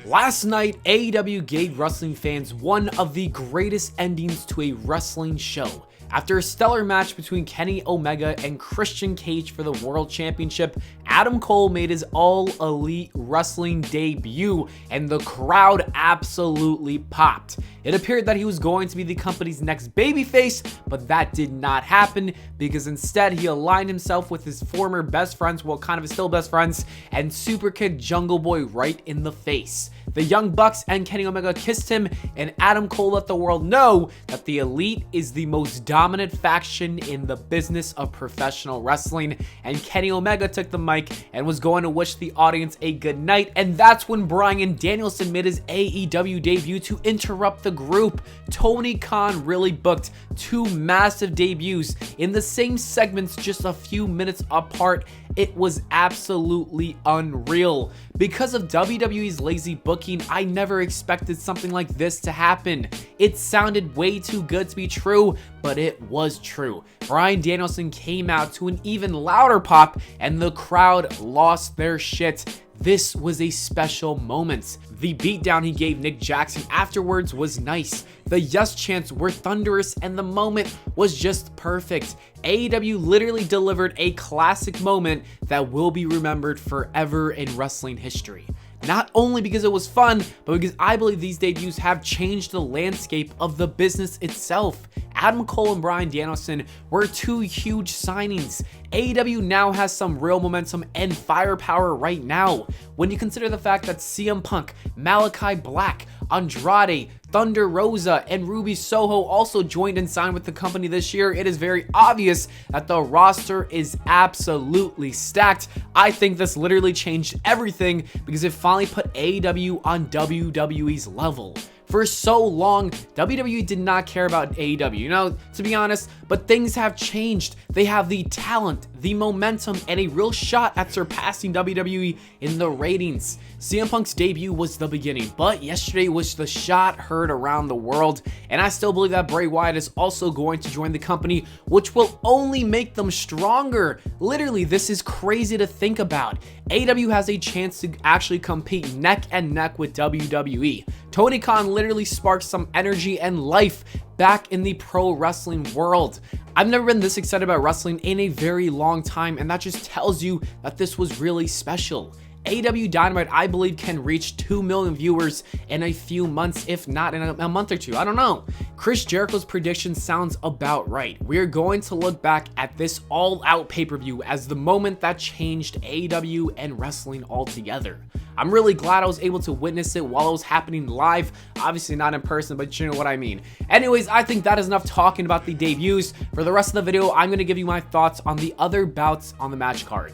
Last night, AEW gave wrestling fans one of the greatest endings to a wrestling show. After a stellar match between Kenny Omega and Christian Cage for the World Championship, Adam Cole made his All Elite Wrestling debut, and the crowd absolutely popped. It appeared that he was going to be the company's next babyface, but that did not happen because instead he aligned himself with his former best friends, well, kind of still best friends, and superkicked JungleBoy right in the face. The Young Bucks and Kenny Omega kissed him, and Adam Cole let the world know that the Elite is the most dominant faction in the business of professional wrestling, and Kenny Omega took the mic and was going to wish the audience a good night, and that's when Bryan Danielson made his AEW debut to interrupt the group. Tony Khan really booked two massive debuts in the same segments just a few minutes apart. It was absolutely unreal. Because of WWE's lazy booking, I never expected something like this to happen. It sounded way too good to be true, but it was true. Bryan Danielson came out to an even louder pop, and the crowd lost their shit. This was a special moment. The beatdown he gave Nick Jackson afterwards was nice. The yes chants were thunderous, and the moment was just perfect. AEW literally delivered a classic moment that will be remembered forever in wrestling history. Not only because it was fun, but because I believe these debuts have changed the landscape of the business itself. Adam Cole and Bryan Danielson were two huge signings. AEW now has some real momentum and firepower right now. When you consider the fact that CM Punk, Malachi Black, Andrade, Thunder Rosa, and Ruby Soho also joined and signed with the company this year, it is very obvious that the roster is absolutely stacked. I think this literally changed everything because it finally put AEW on WWE's level. For so long, WWE did not care about AEW, you know, to be honest, but things have changed. They have the talent, the momentum, and a real shot at surpassing WWE in the ratings. CM Punk's debut was the beginning, but yesterday was the shot heard around the world, and I still believe that Bray Wyatt is also going to join the company, which will only make them stronger. Literally, this is crazy to think about. AEW has a chance to actually compete neck and neck with WWE. Tony Khan literally sparked some energy and life back in the pro wrestling world. I've never been this excited about wrestling in a very long time, and that just tells you that this was really special. AEW Dynamite, I believe, can reach 2 million viewers in a few months, if not in a month or two. I don't know. Chris Jericho's prediction sounds about right. We're going to look back at this all-out pay-per-view as the moment that changed AEW and wrestling altogether. I'm really glad I was able to witness it while it was happening live. Obviously not in person, but you know what I mean. Anyways, I think that is enough talking about the debuts. For the rest of the video, I'm going to give you my thoughts on the other bouts on the match card.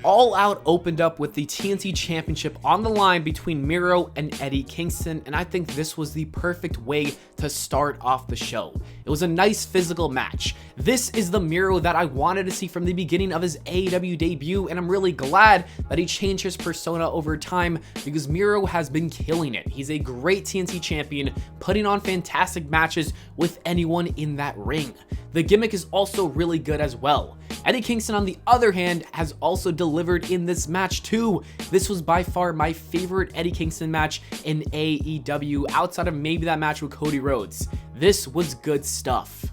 All Out opened up with the TNT Championship on the line between Miro and Eddie Kingston, and I think this was the perfect way to start off the show. It was a nice physical match. This is the Miro that I wanted to see from the beginning of his AEW debut, and I'm really glad that he changed his persona over time because Miro has been killing it. He's a great TNT champion, putting on fantastic matches with anyone in that ring. The gimmick is also really good as well. Eddie Kingston, on the other hand, has also delivered in this match too. This was by far my favorite Eddie Kingston match in AEW, outside of maybe that match with Cody Rhodes. This was good stuff.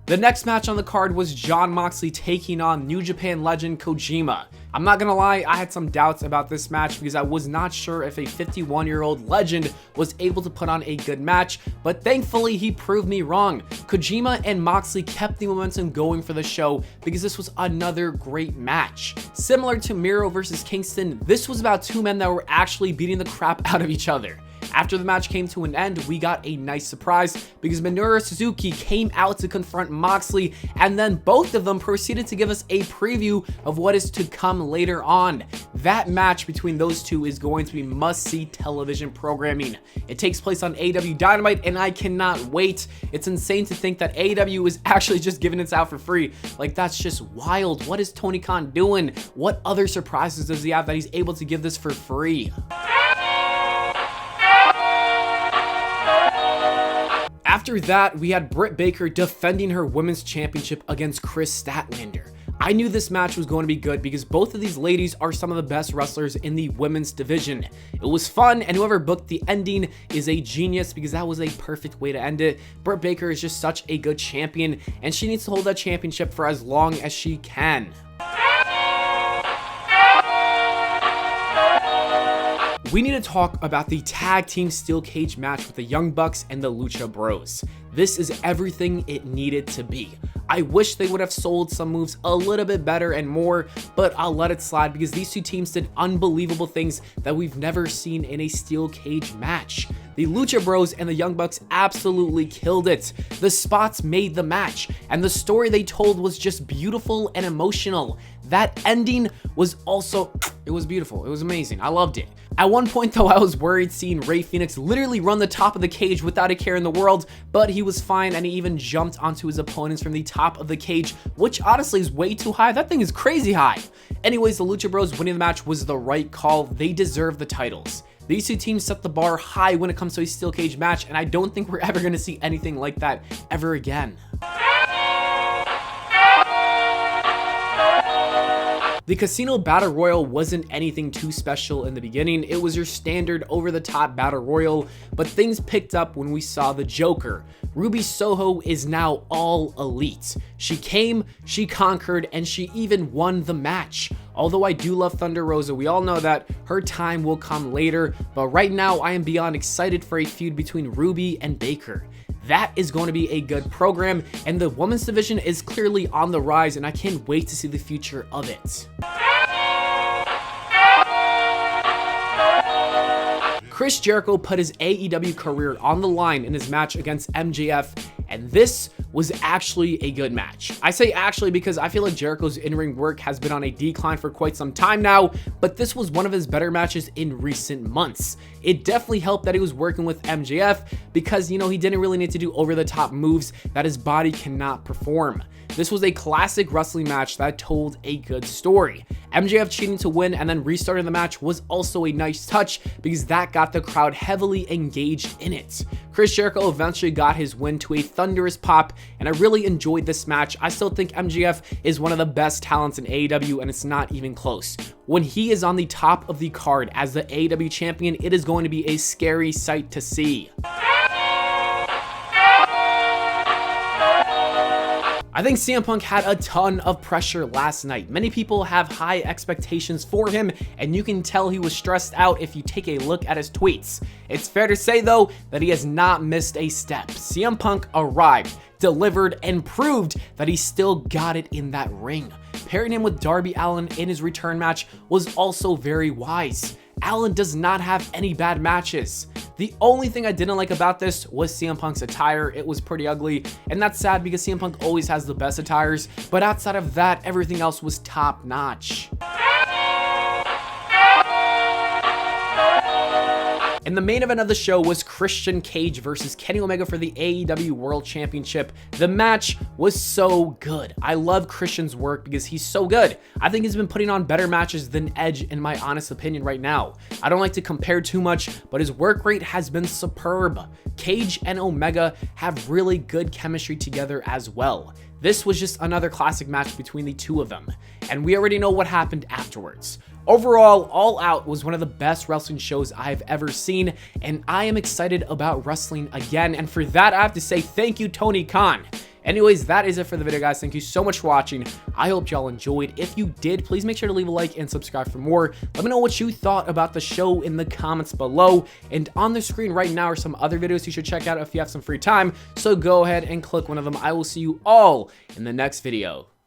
The next match on the card was Jon Moxley taking on New Japan legend Kojima. I'm not gonna lie, I had some doubts about this match because I was not sure if a 51-year-old legend was able to put on a good match, but thankfully he proved me wrong. Kojima and Moxley kept the momentum going for the show because this was another great match. Similar to Miro versus Kingston, this was about two men that were actually beating the crap out of each other. After the match came to an end, we got a nice surprise because Minoru Suzuki came out to confront Moxley, and then both of them proceeded to give us a preview of what is to come later on. That match between those two is going to be must-see television programming. It takes place on AEW Dynamite, and I cannot wait. It's insane to think that AEW is actually just giving it out for free. Like, that's just wild. What is Tony Khan doing? What other surprises does he have that he's able to give this for free? After that, we had Britt Baker defending her women's championship against Kris Statlander. I knew this match was going to be good because both of these ladies are some of the best wrestlers in the women's division. It was fun, and whoever booked the ending is a genius because that was a perfect way to end it. Britt Baker is just such a good champion, and she needs to hold that championship for as long as she can. We need to talk about the tag team steel cage match with the Young Bucks and the Lucha Bros. This is everything it needed to be. I wish they would have sold some moves a little bit better and more, but I'll let it slide because these two teams did unbelievable things that we've never seen in a steel cage match. The Lucha Bros and the Young Bucks absolutely killed it. The spots made the match, and the story they told was just beautiful and emotional. That ending was also, it was beautiful. It was amazing. I loved it. At one point though, I was worried seeing Rey Fenix literally run the top of the cage without a care in the world, but he was fine and he even jumped onto his opponents from the top of the cage, which honestly is way too high. That thing is crazy high. Anyways, the Lucha Bros winning the match was the right call. They deserve the titles. These two teams set the bar high when it comes to a steel cage match, and I don't think we're ever going to see anything like that ever again. The Casino Battle Royal wasn't anything too special in the beginning. It was your standard over-the-top Battle Royal, but things picked up when we saw the Joker. Ruby Soho is now all elite. She came, she conquered, and she even won the match. Although I do love Thunder Rosa, we all know that her time will come later, but right now I am beyond excited for a feud between Ruby and Baker. That is going to be a good program, and the women's division is clearly on the rise, and I can't wait to see the future of it. Chris Jericho put his AEW career on the line in his match against MJF, and this was actually a good match. I say actually because I feel like Jericho's in-ring work has been on a decline for quite some time now, but this was one of his better matches in recent months. It definitely helped that he was working with MJF because, you know, he didn't really need to do over-the-top moves that his body cannot perform. This was a classic wrestling match that told a good story. MJF cheating to win and then restarting the match was also a nice touch because that got the crowd heavily engaged in it. Chris Jericho eventually got his win to a thunderous pop, and I really enjoyed this match. I still think MJF is one of the best talents in AEW, and it's not even close. When he is on the top of the card as the AEW champion, it is going to be a scary sight to see. I think CM Punk had a ton of pressure last night. Many people have high expectations for him, and you can tell he was stressed out if you take a look at his tweets. It's fair to say though that he has not missed a step. CM Punk arrived, delivered, and proved that he still got it in that ring. Pairing him with Darby Allin in his return match was also very wise. Allin does not have any bad matches. The only thing I didn't like about this was CM Punk's attire. It was pretty ugly, and that's sad because CM Punk always has the best attires, but outside of that, everything else was top notch. And the main event of the show was Christian Cage versus Kenny Omega for the AEW World Championship. The match was so good. I love Christian's work because he's so good. I think he's been putting on better matches than Edge in my honest opinion right now. I don't like to compare too much, but his work rate has been superb. Cage and Omega have really good chemistry together as well. This was just another classic match between the two of them, and we already know what happened afterwards. Overall, All Out was one of the best wrestling shows I've ever seen, and I am excited about wrestling again, and for that, I have to say thank you, Tony Khan. Anyways, that is it for the video, guys. Thank you so much for watching. I hope y'all enjoyed. If you did, please make sure to leave a like and subscribe for more. Let me know what you thought about the show in the comments below. And on the screen right now are some other videos you should check out if you have some free time. So go ahead and click one of them. I will see you all in the next video.